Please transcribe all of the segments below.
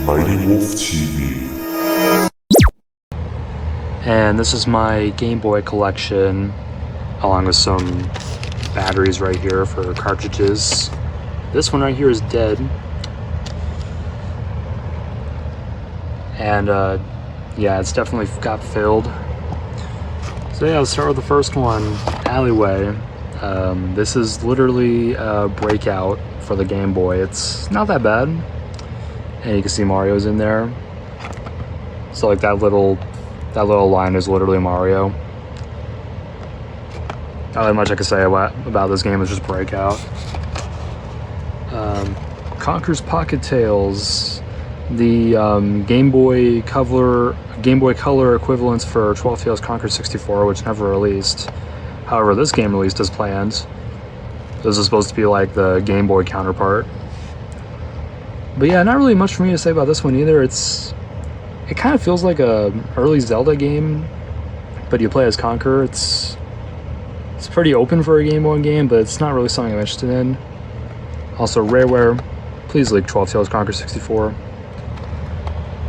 MightyWolfTV. And this is my Game Boy collection, along with some batteries right here for cartridges. This one right here is dead. And yeah, it's definitely got filled. So yeah, let's start with the first one, Alleyway. This is literally a breakout for the Game Boy. It's not that bad. And you can see Mario's in there. So like that little line is literally Mario. Not that much I can say about this game. It's just breakout. Conker's Pocket Tales, the Game Boy Color equivalents for 12 Tales Conker 64, which never released. However, this game released as planned. This is supposed to be like the Game Boy counterpart. But yeah, not really much for me to say about this one either. It kind of feels like a early Zelda game, but you play as Conker. It's pretty open for a Game Boy game, but it's not really something I'm interested in. Also, Rareware, please leak 12 Tales Conker 64.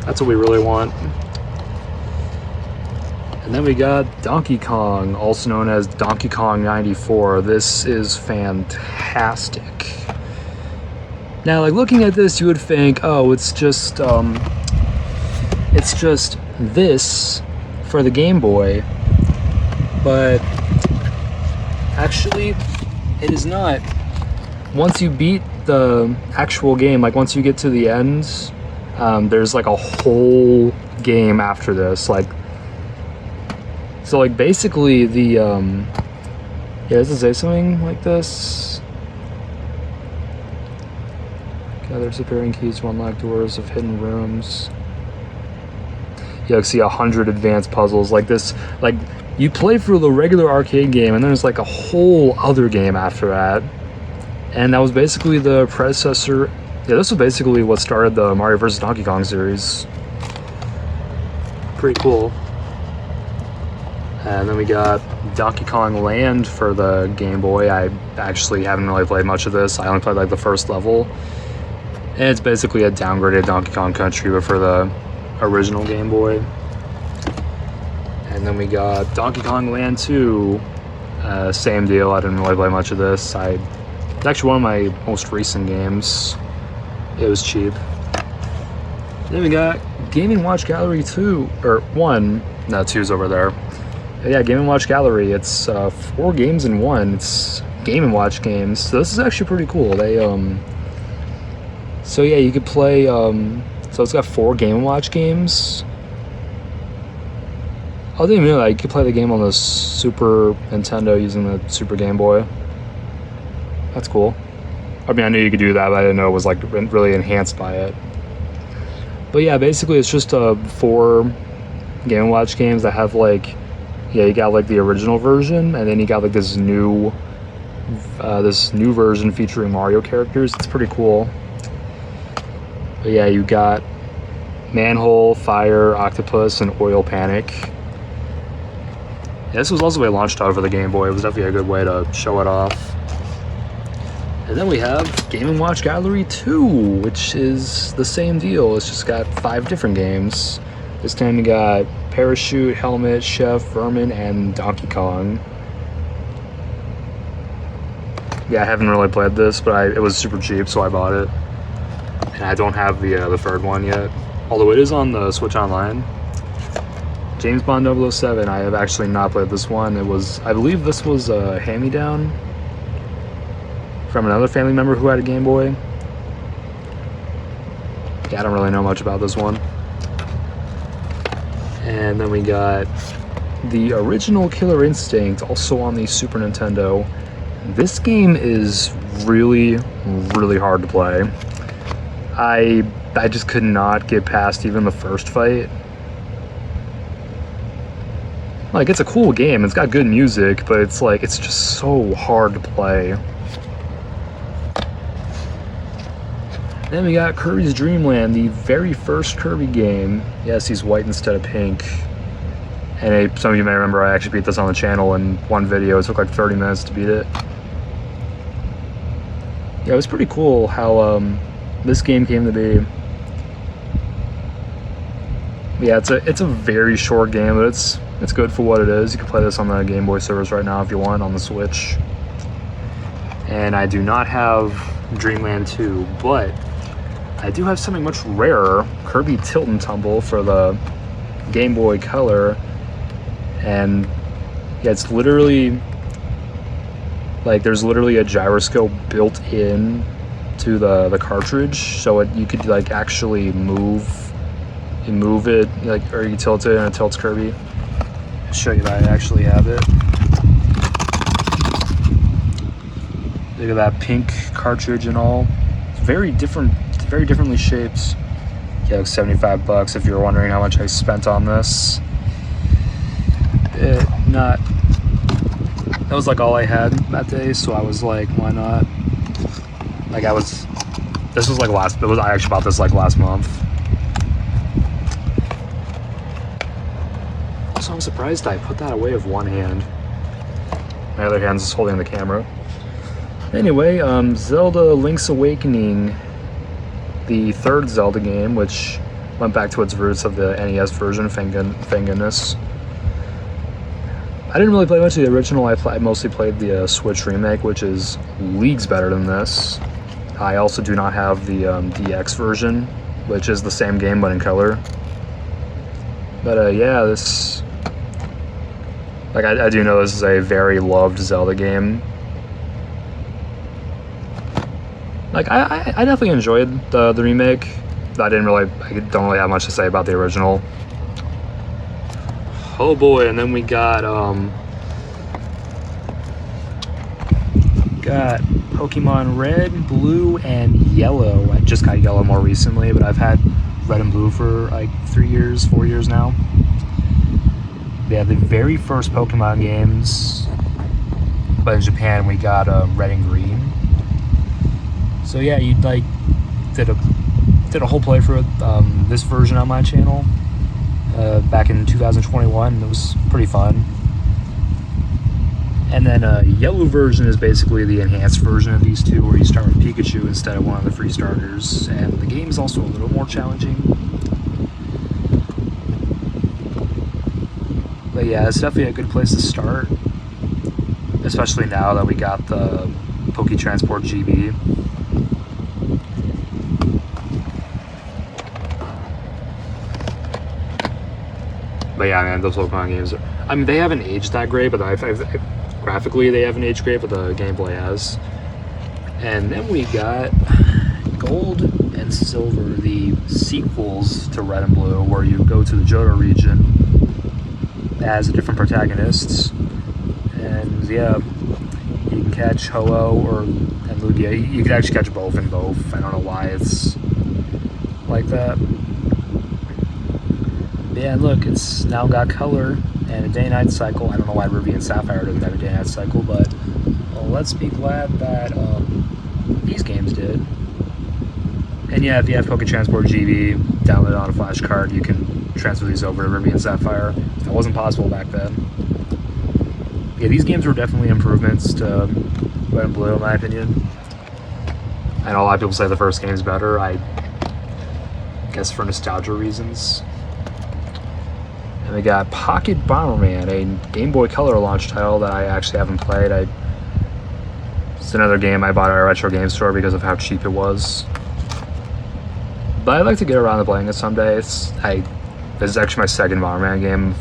That's what we really want. And then we got Donkey Kong, also known as Donkey Kong 94. This is fantastic. Now, like, looking at this, you would think, oh, it's just this for the Game Boy, but actually, it is not. Once you beat the actual game, like once you get to the end, there's like a whole game after this. So like basically the yeah, does it say something like this? Gather disappearing keys to unlock doors of hidden rooms. You like see 100 advanced puzzles like this. Like you play through the regular arcade game, and then there's like a whole other game after that. And that was basically the predecessor. Yeah, this was basically what started the Mario vs. Donkey Kong series. Pretty cool. And then we got Donkey Kong Land for the Game Boy. I actually haven't really played much of this. I only played like the first level. And it's basically a downgraded Donkey Kong Country, but for the original Game Boy. And then we got Donkey Kong Land 2. Same deal. I didn't really play much of this. It's actually one of my most recent games. It was cheap. Then we got Game & Watch Gallery 2, or 1. No, 2's over there. But yeah, Game & Watch Gallery. It's 4 games in 1. It's Game & Watch games. So this is actually pretty cool. So yeah, you could play. So it's got 4 Game & Watch games. I didn't even know that you could play the game on the Super Nintendo using the Super Game Boy. That's cool. I mean, I knew you could do that, but I didn't know it was like really enhanced by it. But yeah, basically it's just 4 Game & Watch games that have like, yeah, you got like the original version, and then you got like this new version featuring Mario characters. It's pretty cool. But yeah, you got Manhole, Fire, Octopus, and Oil Panic. Yeah, this was also a launch title for the Game Boy. It was definitely a good way to show it off. And then we have Game & Watch Gallery 2, which is the same deal. It's just got 5 different games. This time we got Parachute, Helmet, Chef, Vermin, and Donkey Kong. Yeah, I haven't really played this, but it was super cheap, so I bought it. And I don't have the third one yet, although it is on the Switch Online. James Bond 007, I have actually not played this one. I believe this was a hand-me-down from another family member who had a Game Boy. Yeah, I don't really know much about this one. And then we got the original Killer Instinct, also on the Super Nintendo. This game is really, really hard to play. I just could not get past even the first fight. Like, it's a cool game, it's got good music, but it's like, it's just so hard to play. Then we got Kirby's Dream Land, the very first Kirby game. Yes, he's white instead of pink. And some of you may remember I actually beat this on the channel in one video. It took like 30 minutes to beat it. Yeah, it was pretty cool how this game came to be. Yeah, it's a very short game, but it's good for what it is. You can play this on the Game Boy servers right now if you want on the Switch. And I do not have Dreamland 2, but I do have something much rarer, Kirby Tilt and Tumble for the Game Boy Color. And yeah, it's literally like there's literally a gyroscope built in to the cartridge, so you could like actually move it, like, or you tilt it and it tilts Kirby. I'll show you that I actually have it. Look at that pink cartridge and all. It's very differently shaped. Yeah, like $75 if you're wondering how much I spent on this. That was like all I had that day, so I was like, why not? Like this was like I actually bought this like last month. So I'm surprised I put that away with one hand. My other hand's just holding the camera. Anyway, Zelda Link's Awakening, the third Zelda game, which went back to its roots of the NES version, thank goodness. I didn't really play much of the original. I mostly played the Switch remake, which is leagues better than this. I also do not have the DX version, which is the same game but in color. But yeah, this... Like, I do know this is a very loved Zelda game. Like, I definitely enjoyed the remake. I don't really have much to say about the original. Oh boy, and then we got Pokemon Red, Blue, and Yellow. I just got Yellow more recently, but I've had Red and Blue for like 4 years now. Yeah, the very first Pokemon games, but in Japan we got Red and Green. So yeah, you like did a whole playthrough of this version on my channel back in 2021. It was pretty fun. And then Yellow version is basically the enhanced version of these two, where you start with Pikachu instead of one of the free starters, and the game is also a little more challenging. But yeah, it's definitely a good place to start, especially now that we got the Poke Transport GB. But yeah, man, those Pokemon games are... I mean, they haven't aged that great, but graphically they haven't aged great, but the gameplay has. And then we got Gold and Silver, the sequels to Red and Blue, where you go to the Johto region as a different protagonist. And yeah, you can catch Ho-Oh and Lugia. You can actually catch both in both. I don't know why it's like that. Yeah, look, it's now got color and a day-night cycle. I don't know why Ruby and Sapphire doesn't have a day-night cycle, but well, let's be glad that these games did. And yeah, if you have Poke Transport GB downloaded on a flash card, you can transfer these over to Ruby and Sapphire. That wasn't possible back then. Yeah, these games were definitely improvements to Red and Blue, in my opinion. I know a lot of people say the first game's better. I guess for nostalgia reasons. And we got Pocket Bomberman, a Game Boy Color launch title that I actually haven't played. It's another game I bought at a retro game store because of how cheap it was. But I'd like to get around to playing it someday. This is actually my second Bomberman game.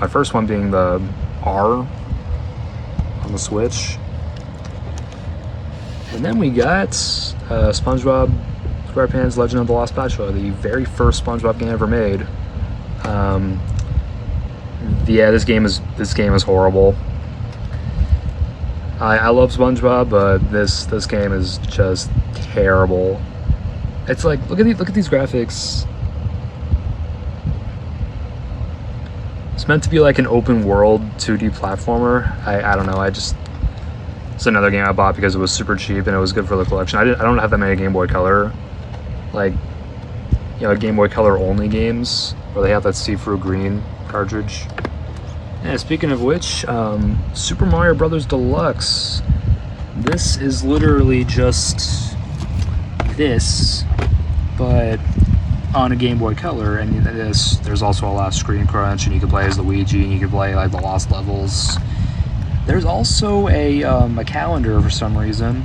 My first one being the R on the Switch. And then we got SpongeBob SquarePants Legend of the Lost Spatula, the very first SpongeBob game ever made. Yeah, this game is horrible. I love SpongeBob, but this game is just terrible. It's like, look at these graphics. It's meant to be like an open world 2D platformer. I don't know. It's another game I bought because it was super cheap and it was good for the collection. I don't have that many Game Boy Color, like, you know, Game Boy Color only games where they have that see-through green cartridge. Yeah, speaking of which, Super Mario Brothers Deluxe. This is literally just this, but on a Game Boy Color, and there's also a lot of screen crunch, and you can play as Luigi, and you can play like the Lost Levels. There's also a calendar for some reason.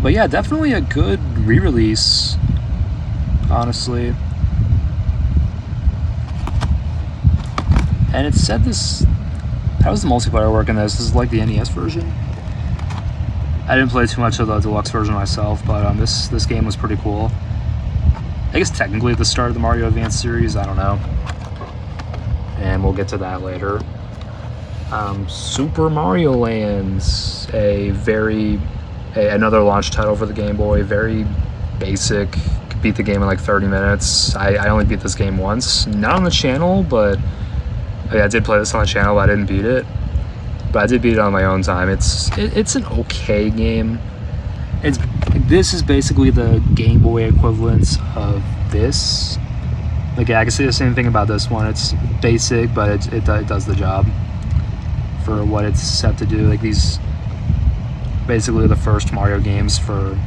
But yeah, definitely a good re-release, honestly. And it said this... How does the multiplayer work in this? This is like the NES version? I didn't play too much of the deluxe version myself, but this game was pretty cool. I guess technically at the start of the Mario Advance series, I don't know. And we'll get to that later. Super Mario Land, another launch title for the Game Boy, very basic. Could beat the game in like 30 minutes. I only beat this game once, not on the channel, but I did play this on the channel, but I didn't beat it. But I did beat it on my own time. It's an okay game. This is basically the Game Boy equivalent of this. Like, yeah, I can say the same thing about this one. It's basic, but it does the job for what it's set to do. Like, these basically the first Mario games for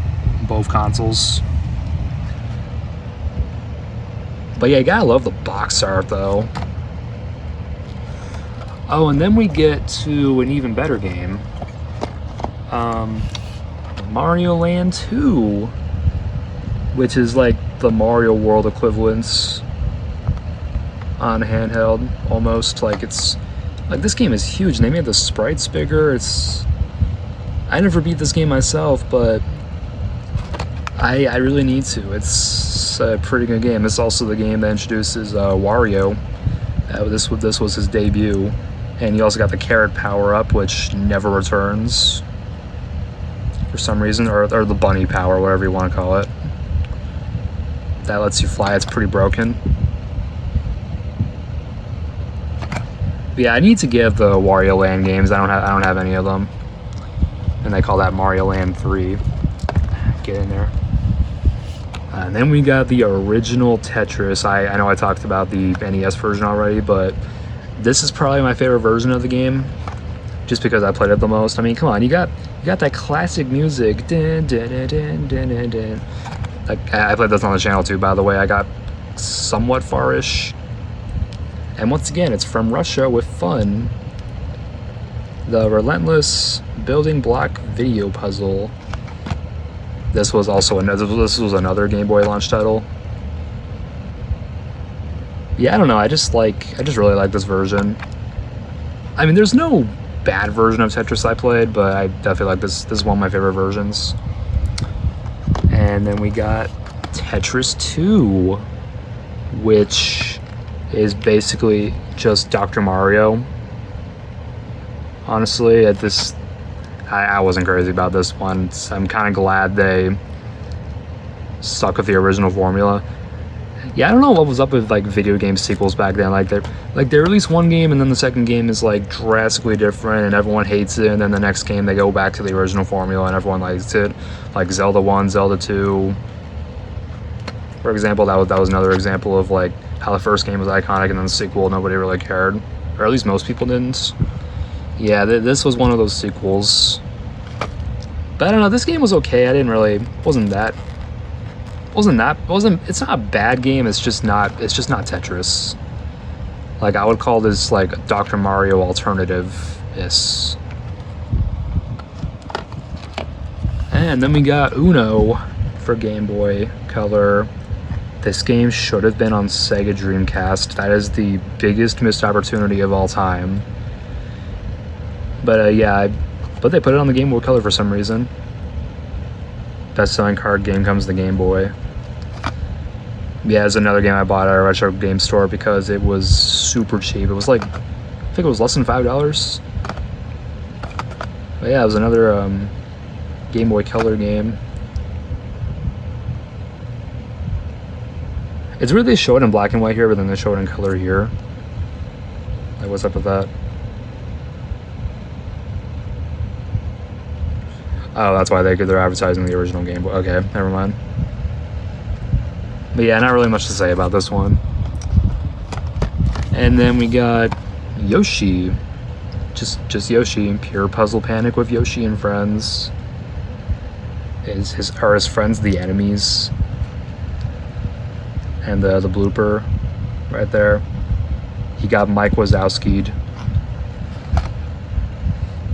both consoles. But yeah, you gotta love the box art though. Oh, and then we get to an even better game. Mario Land 2, which is like the Mario World equivalents on handheld, almost. Like, it's like, this game is huge, and they made the sprites bigger. I never beat this game myself, but I really need to. It's a pretty good game. It's also the game that introduces Wario. This was his debut. And you also got the carrot power-up, which never returns for some reason, or the bunny power, whatever you want to call it. That lets you fly. It's pretty broken. But yeah, I need to give the Wario Land games. I don't have any of them, and they call that Mario Land 3. Get in there. And then we got the original Tetris. I know I talked about the NES version already, but this is probably my favorite version of the game, just because I played it the most. I mean, come on, you got that classic music. Dun, dun, dun, dun, dun, dun, dun. Like, I played this on the channel too, by the way. I got somewhat far-ish. And once again, it's from Russia with fun. The Relentless Building Block Video Puzzle. This was also another Game Boy launch title. Yeah, I don't know. I just really like this version. I mean, there's no bad version of Tetris I played, but I definitely like this. This is one of my favorite versions. And then we got Tetris 2, which is basically just Dr. Mario. Honestly, I wasn't crazy about this one. I'm kind of glad they stuck with the original formula. Yeah, I don't know what was up with like video game sequels back then. Like they release one game and then the second game is like drastically different and everyone hates it, and then the next game they go back to the original formula and everyone likes it. Like Zelda 1, Zelda 2. For example, that was another example of like how the first game was iconic and then the sequel nobody really cared, or at least most people didn't. Yeah, this was one of those sequels. But I don't know, this game was okay. It's not a bad game, it's just not Tetris. Like, I would call this like Dr. Mario alternative-is. And then we got Uno for Game Boy Color. This game should have been on Sega Dreamcast. That is the biggest missed opportunity of all time. But yeah, but they put it on the Game Boy Color for some reason. Best-selling card game comes the Game Boy. Yeah, it's another game I bought at a retro game store because it was super cheap. It was like, I think it was less than $5. But yeah, it was another Game Boy Color game. It's weird they show it in black and white here, but then they show it in color here. Like, what's up with that? Oh, that's why they're advertising the original Game Boy. Okay, never mind. But yeah, not really much to say about this one. And then we got Yoshi. Just Yoshi. Pure puzzle panic with Yoshi and friends. Are his friends the enemies? and the blooper right there. He got Mike Wazowski'd.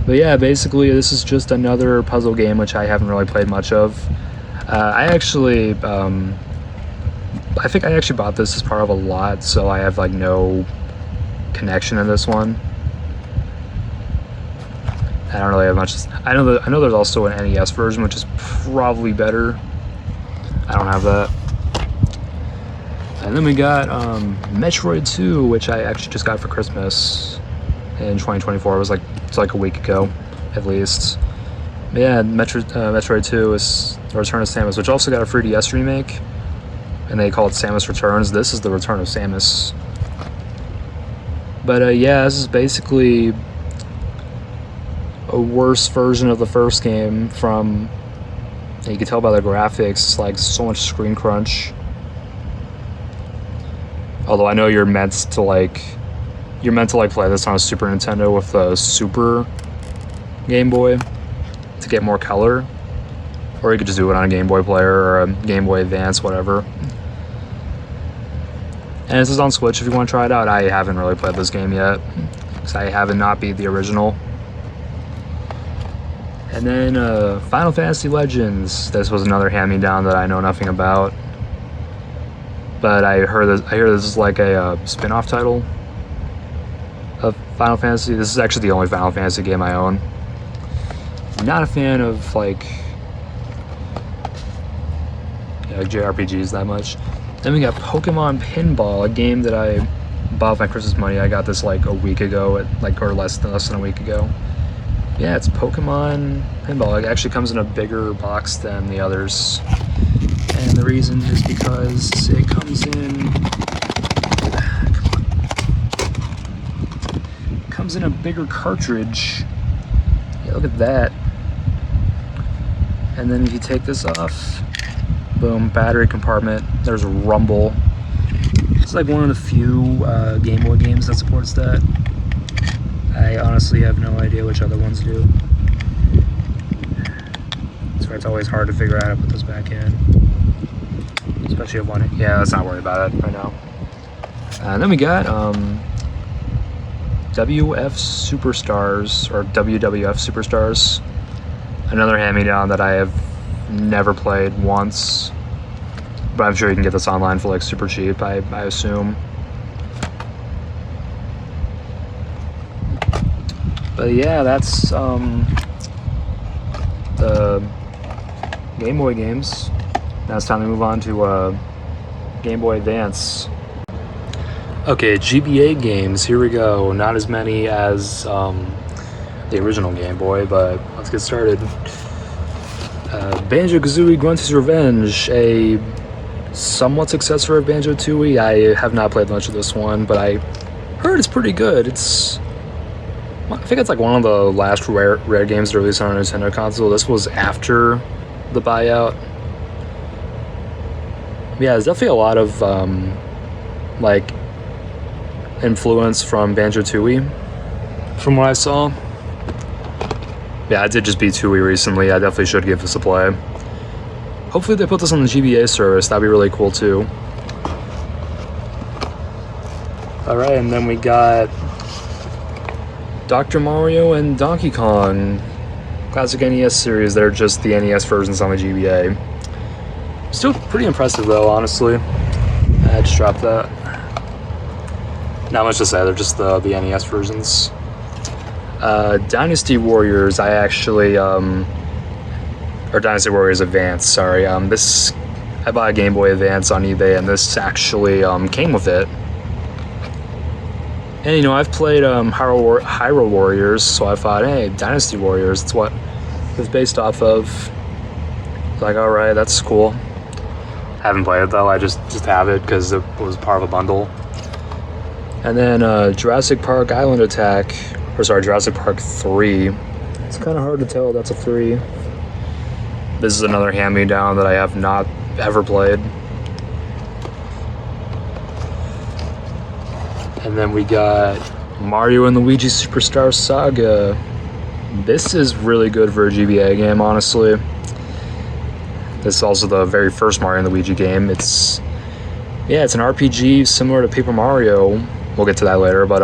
But yeah, basically this is just another puzzle game which I haven't really played much of. I think I actually bought this as part of a lot, so I have like no connection to this one. I don't really have much. I know there's also an NES version which is probably better. I don't have that. And then we got Metroid 2, which I actually just got for Christmas in 2024. It's like a week ago, at least. But yeah, Metroid 2 is The Return of Samus, which also got a 3DS remake, and they call it Samus Returns. This is The Return of Samus. But yeah, this is basically a worse version of the first game. From, you can tell by the graphics, it's like so much screen crunch. Although I know you're meant to play this on a Super Nintendo with a Super Game Boy to get more color, or you could just do it on a Game Boy player or a Game Boy Advance, whatever. And this is on Switch if you want to try it out. I haven't really played this game yet because I haven't not beat the original. And then Final Fantasy Legends. This was another hand-me-down that I know nothing about. But I hear this is like a spin-off title of Final Fantasy. This is actually the only Final Fantasy game I own. I'm not a fan of like JRPGs that much. Then we got Pokemon Pinball, a game that I bought with my Christmas money. I got this like a week ago, or less than a week ago. Yeah, it's Pokemon Pinball. It actually comes in a bigger box than the others. And the reason is because it comes in a bigger cartridge. Yeah, look at that. And then if you take this off, boom, battery compartment. There's a rumble. It's like one of the few Game Boy games that supports that. I honestly have no idea which other ones do. So it's always hard to figure out how to put this back in. Especially if one. Yeah, let's not worry about it right now. And then we got WF Superstars, or WWF Superstars. Another hand-me-down that I have never played once. But I'm sure you can get this online for like super cheap, I assume. But yeah, that's the Game Boy games. Now it's time to move on to Game Boy Advance. Okay, GBA games, here we go. Not as many as the original Game Boy, but let's get started. Banjo-Kazooie Grunty's Revenge, a somewhat successor of Banjo-Tooie. I have not played much of this one, but I heard it's pretty good. I think it's like one of the last rare games to release on a Nintendo console. This was after the buyout. Yeah, there's definitely a lot of like influence from Banjo-Tooie from what I saw. Yeah, I did just beat Tooie recently. I definitely should give this a play. Hopefully they put this on the GBA service. That'd be really cool too. Alright, and then we got Dr. Mario and Donkey Kong. Classic NES series. They're just the NES versions on the GBA. Still pretty impressive though, honestly. I just dropped that. Not much to say, they're just the NES versions. Dynasty Warriors, I actually, or Dynasty Warriors Advance, sorry. I bought a Game Boy Advance on eBay, and this actually came with it. And you know, I've played Hyrule Warriors, so I thought, hey, Dynasty Warriors, it's what it's based off of. Like, alright, that's cool. Haven't played it though, I just have it because it was part of a bundle. And then Jurassic Park Island Attack, or sorry, Jurassic Park 3. It's kind of hard to tell that's a 3. This is another hand-me-down that I have not ever played. And then we got Mario and Luigi Superstar Saga. This is really good for a GBA game, honestly. This is also the very first Mario and Luigi game. It's Yeah, it's an RPG similar to Paper Mario. We'll get to that later, but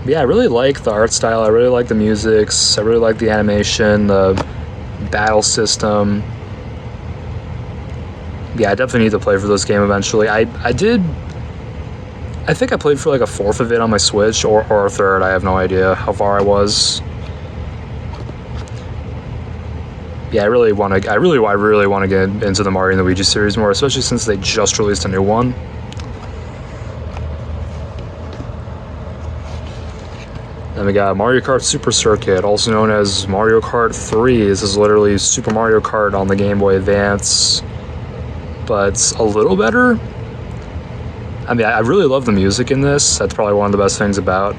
yeah, I really like the art style. I really like the music. I really like the animation, the battle system. Yeah, I definitely need to play for this game eventually. I think I played for like a fourth of it on my Switch, or a third. I have no idea how far I was. Yeah, I really want to get into the Mario and Luigi series more, especially since they just released a new one. Then we got Mario Kart Super Circuit, also known as Mario Kart 3. This is literally Super Mario Kart on the Game Boy Advance, but a little better. I mean, I really love the music in this. That's probably one of the best things about.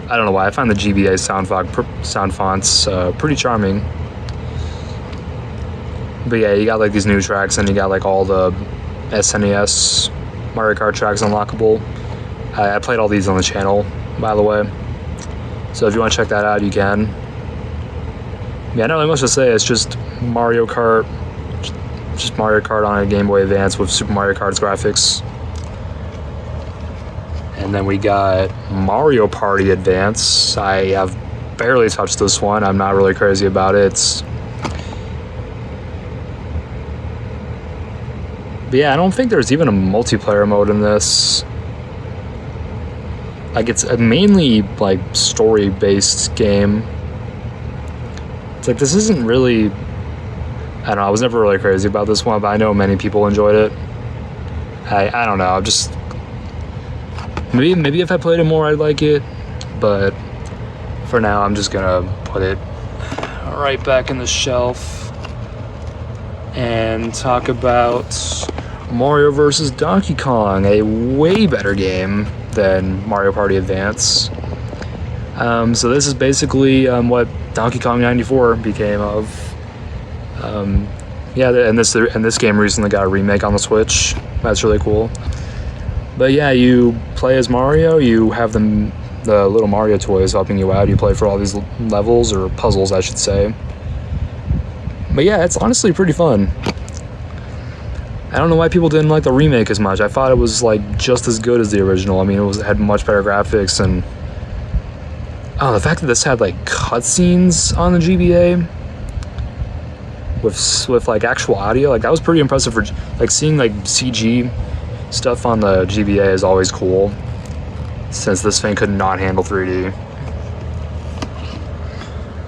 I don't know why, I find the GBA sound fonts pretty charming. But yeah, you got like these new tracks, and you got like all the SNES Mario Kart tracks unlockable. I played all these on the channel, by the way. So if you want to check that out, you can. Yeah, not really much to say. It's just Mario Kart. Just Mario Kart on a Game Boy Advance with Super Mario Kart's graphics. And then we got Mario Party Advance. I have barely touched this one. I'm not really crazy about it. But yeah, I don't think there's even a multiplayer mode in this. Like, it's a mainly like story-based game. It's like, this isn't really, I don't know, I was never really crazy about this one, but I know many people enjoyed it. I don't know, I'm just, maybe if I played it more I'd like it, but for now I'm just gonna put it right back in the shelf and talk about Mario vs. Donkey Kong, a way better game than Mario Party Advance. So this is basically what Donkey Kong 94 became of. Yeah, and this game recently got a remake on the Switch. That's really cool. But yeah, you play as Mario. You have the little Mario toys helping you out. You play for all these levels, or puzzles, I should say. But yeah, it's honestly pretty fun. I don't know why people didn't like the remake as much. I thought it was like just as good as the original. I mean, it had much better graphics, and oh, the fact that this had like cutscenes on the GBA with like actual audio, like that was pretty impressive. For like seeing like CG stuff on the GBA is always cool, since this thing could not handle 3D.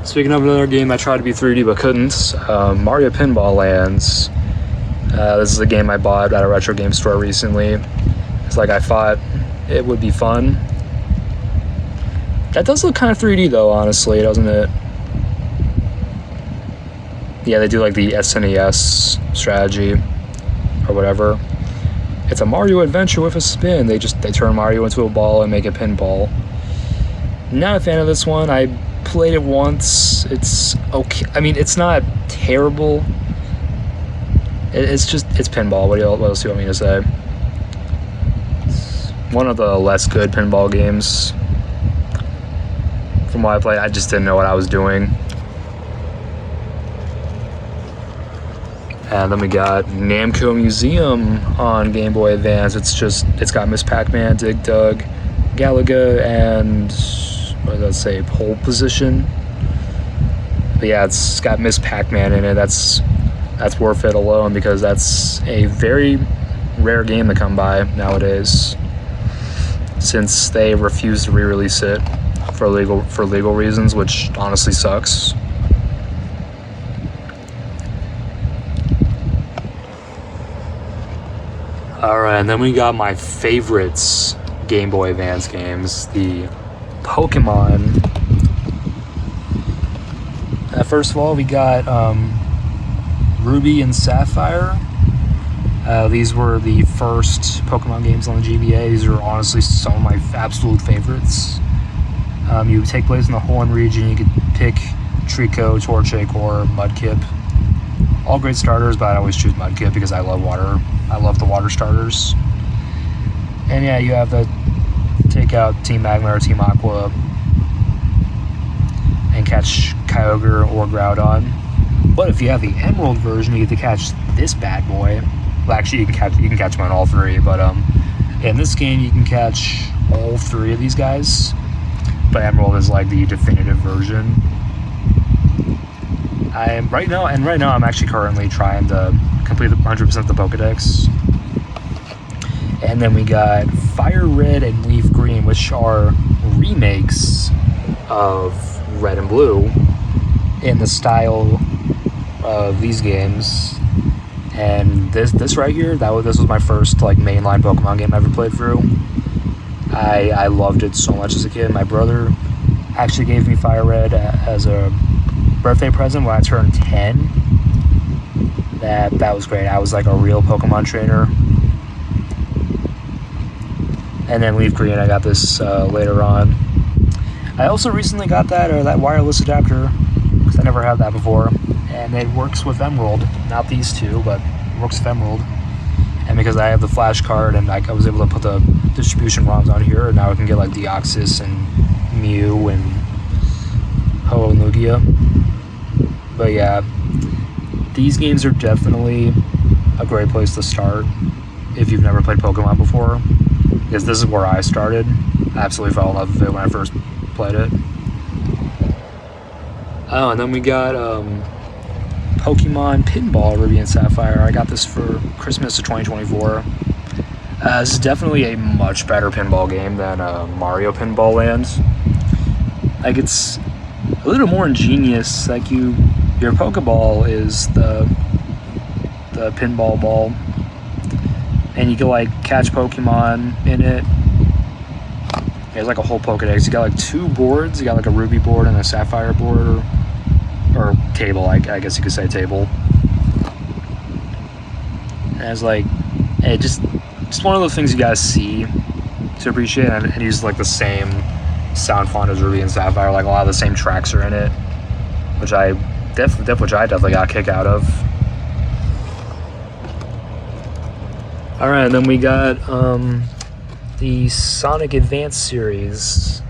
Speaking of another game I tried to be 3D but couldn't, Mario Pinball Lands. This is a game I bought at a retro game store recently. It's like, I thought it would be fun. That does look kind of 3D though, honestly, doesn't it? Yeah, they do like the SNES strategy or whatever. It's a Mario adventure with a spin. They turn Mario into a ball and make a pinball. Not a fan of this one. I played it once. It's okay. I mean, it's not terrible. It's pinball. What else do you want me to say? It's one of the less good pinball games. From what I played, I just didn't know what I was doing. And then we got Namco Museum on Game Boy Advance. It's got Miss Pac-Man, Dig Dug, Galaga, and what does that say? Pole Position. But yeah, it's got Miss Pac-Man in it. That's worth it alone, because that's a very rare game to come by nowadays, since they refuse to re-release it for legal reasons, which honestly sucks. Alright, and then we got my favorites Game Boy Advance games, the Pokemon. First of all, we got Ruby and Sapphire. These were the first Pokemon games on the GBA. These are honestly some of my absolute favorites. You take place in the Hoenn region. You could pick Trico, Torchic, or Mudkip. All great starters, but I'd always choose Mudkip because I love water. I love the water starters. And yeah, you have to take out Team Magma or Team Aqua and catch Kyogre or Groudon. But if you have the Emerald version, you get to catch this bad boy. Well, actually, you can catch them on all three. But in this game, you can catch all three of these guys. But Emerald is like the definitive version. Right now I'm actually currently trying to complete 100% of the Pokedex. And then we got Fire Red and Leaf Green, which are remakes of Red and Blue in the style of these games. And this right here, this was my first like mainline Pokemon game I ever played through. I loved it so much as a kid. My brother actually gave me Fire Red as a birthday present when I turned 10. That was great. I was like a real Pokemon trainer. And then Leaf Green, I got this later on. I also recently got that wireless adapter, because I never had that before. And it works with Emerald. Not these two, but it works with Emerald. And because I have the flash card and I was able to put the distribution ROMs on here, and now I can get like Deoxys and Mew and Ho and Lugia. But yeah, these games are definitely a great place to start if you've never played Pokemon before, because this is where I started. I absolutely fell in love with it when I first played it. Oh, and then we got Pokemon Pinball Ruby and Sapphire. I got this for Christmas of 2024. This is definitely a much better pinball game than Mario Pinball Land. Like, it's a little more ingenious. Like, your Pokeball is the pinball ball, and you can like catch Pokemon in it. There's like a whole Pokedex. You got like 2 boards. You got like a Ruby board and a Sapphire board, or table. I guess you could say table. And it's like, just one of those things you guys see to appreciate, and it uses like the same sound font as Ruby and Sapphire. Like a lot of the same tracks are in it, which I definitely got a kick out of. All right, and then we got the Sonic Advance series.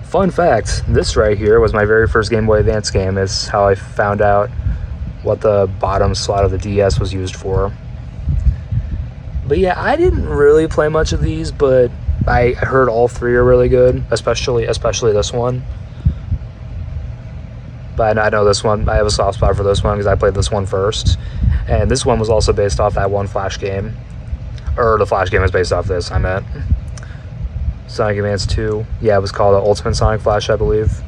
Fun fact, this right here was my very first Game Boy Advance game. It's how I found out what the bottom slot of the DS was used for. But yeah, I didn't really play much of these, but I heard all 3 are really good, especially this one. But I know this one, I have a soft spot for this one because I played this one first. And this one was also based off that one Flash game. Or the Flash game was based off this, I meant. Sonic Advance 2. Yeah, it was called Ultimate Sonic Flash, I believe.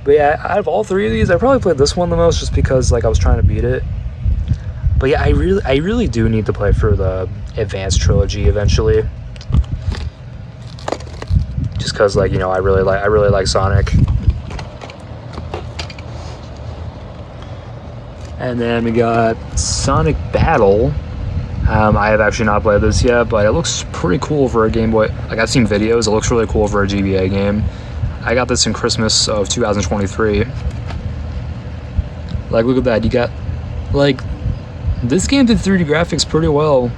But yeah, out of all 3 of these, I probably played this one the most just because like I was trying to beat it. But yeah, I really do need to play through the Advance trilogy eventually. Just because, like, you know, I really like Sonic. And then we got Sonic Battle. I have actually not played this yet, but it looks pretty cool for a Game Boy. Like, I've seen videos, it looks really cool for a GBA game. I got this in Christmas of 2023. Like, look at that. You got, like, this game did 3D graphics pretty well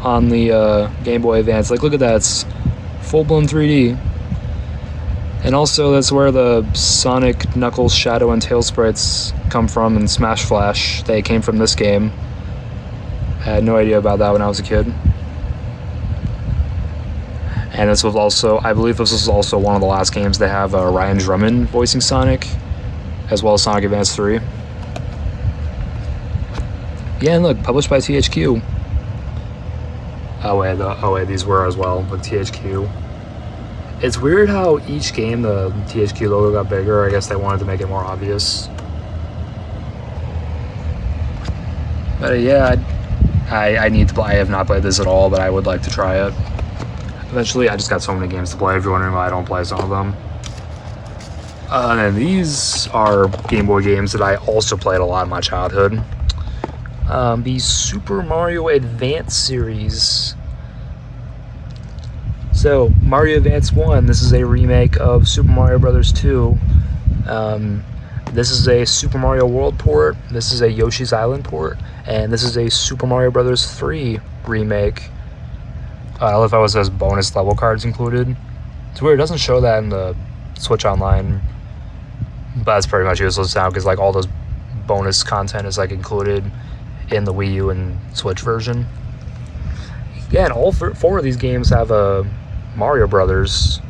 on the Game Boy Advance. Like, look at that. It's full-blown 3D. And also, that's where the Sonic, Knuckles, Shadow, and Tail sprites come from in Smash Flash. They came from this game. I had no idea about that when I was a kid. And this was also, I believe this was also one of the last games to have Ryan Drummond voicing Sonic, as well as Sonic Advance 3. Yeah, and look, published by THQ. Oh wait, these were as well, with THQ. It's weird how each game the THQ logo got bigger. I guess they wanted to make it more obvious. But yeah, I need to play. I have not played this at all, but I would like to try it eventually. I just got so many games to play. If you're wondering why I don't play some of them. And then these are Game Boy games that I also played a lot in my childhood. The Super Mario Advance series. So, Mario Advance 1, this is a remake of Super Mario Bros. 2. This is a Super Mario World port, this is a Yoshi's Island port, and this is a Super Mario Bros. 3 remake. I love how it says bonus level cards included. It's weird, it doesn't show that in the Switch Online but it's pretty much useless now because like all those bonus content is like included in the Wii U and Switch version. Yeah, and all four of these games have a Mario Brothers,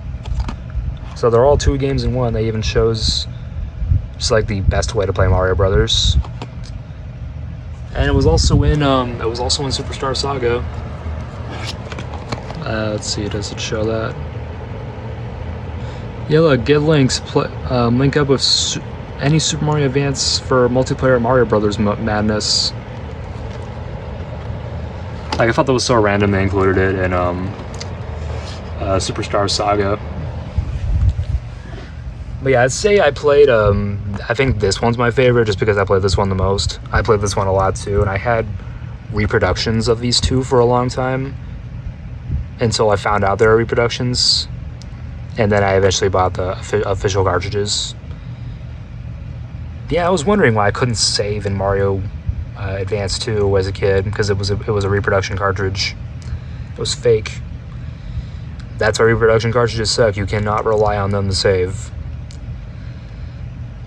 so they're all 2 games in one. They even shows just like the best way to play Mario Brothers. And it was also in Superstar Saga. Let's see, does it show that? Yeah, look, get links. Link up with any Super Mario Advance for multiplayer Mario Brothers madness. Like, I thought that was so random they included it in Superstar Saga. But yeah, I'd say I played, I think this one's my favorite just because I played this one the most. I played this one a lot too, and I had reproductions of these 2 for a long time until I found out there are reproductions. And then I eventually bought the official cartridges. Yeah, I was wondering why I couldn't save in Mario Advance 2 as a kid, because it was a reproduction cartridge. It was fake. That's why reproduction cartridges suck. You cannot rely on them to save.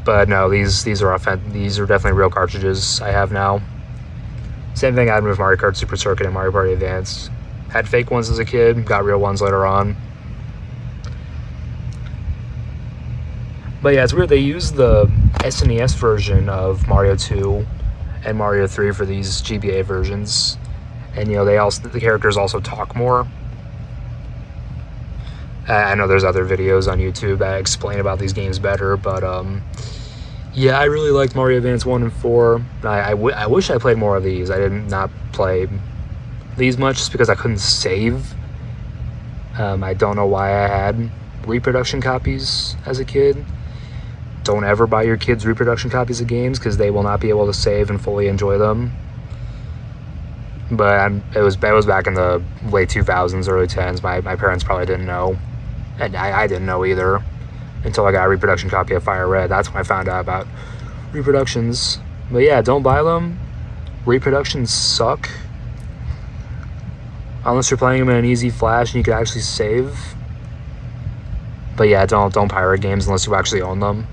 But no, these are definitely real cartridges I have now. Same thing I had with Mario Kart Super Circuit and Mario Party Advance. Had fake ones as a kid, got real ones later on. But yeah, it's weird. They use the SNES version of Mario 2 and Mario 3 for these GBA versions, and you know the characters also talk more. I know there's other videos on YouTube that explain about these games better, but yeah, I really liked Mario Advance 1 and 4. I wish I played more of these. I did not play these much just because I couldn't save. I don't know why I had reproduction copies as a kid. Don't ever buy your kids reproduction copies of games because they will not be able to save and fully enjoy them. But it was back in the late 2000s, early 10s. My parents probably didn't know, and I didn't know either until I got a reproduction copy of Fire Red. That's when I found out about reproductions. But yeah, don't buy them. Reproductions suck. Unless you're playing them in an easy flash and you can actually save. But yeah, don't pirate games unless you actually own them.